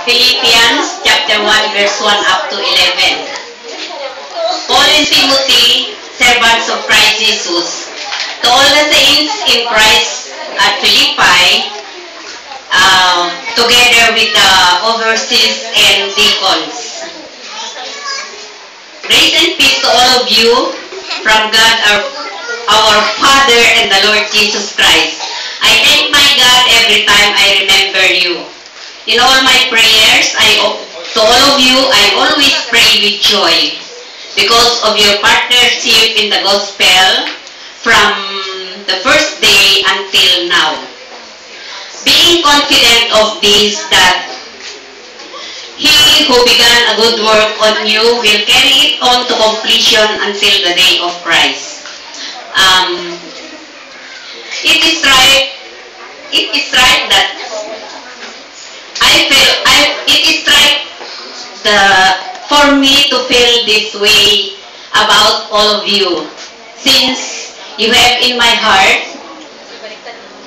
Philippians chapter 1 verse 1 up to 11. Paul and Timothy, servants of Christ Jesus, to all the saints in Christ at Philippi, together with the overseers and deacons. Grace and peace to all of you from God our Father and the Lord Jesus Christ. I thank my God every time I remember you. In all my prayers, to all of you, I always pray with joy because of your partnership in the gospel from the first day until now. Being confident of this, that He who began a good work on you will carry it on to completion until the day of Christ. It is right that it is right for me to feel this way about all of you, since you have in my heart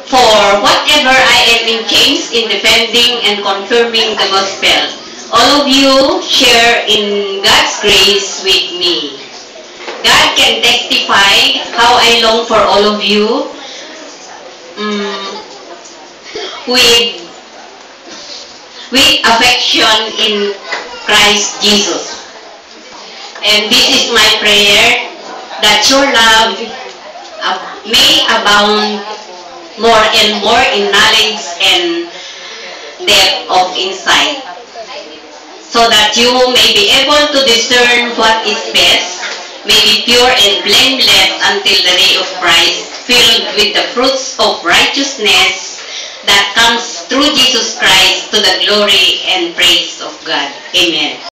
for whatever I am engaged in defending and confirming the gospel. All of you share in God's grace with me. God can testify how I long for all of you with affection in Christ Jesus. And this is my prayer, that your love may abound more and more in knowledge and depth of insight, so that you may be able to discern what is best, may be pure and blameless until the day of Christ, filled with the fruits of righteousness that comes through Jesus Christ, to the glory and praise of God. Amen.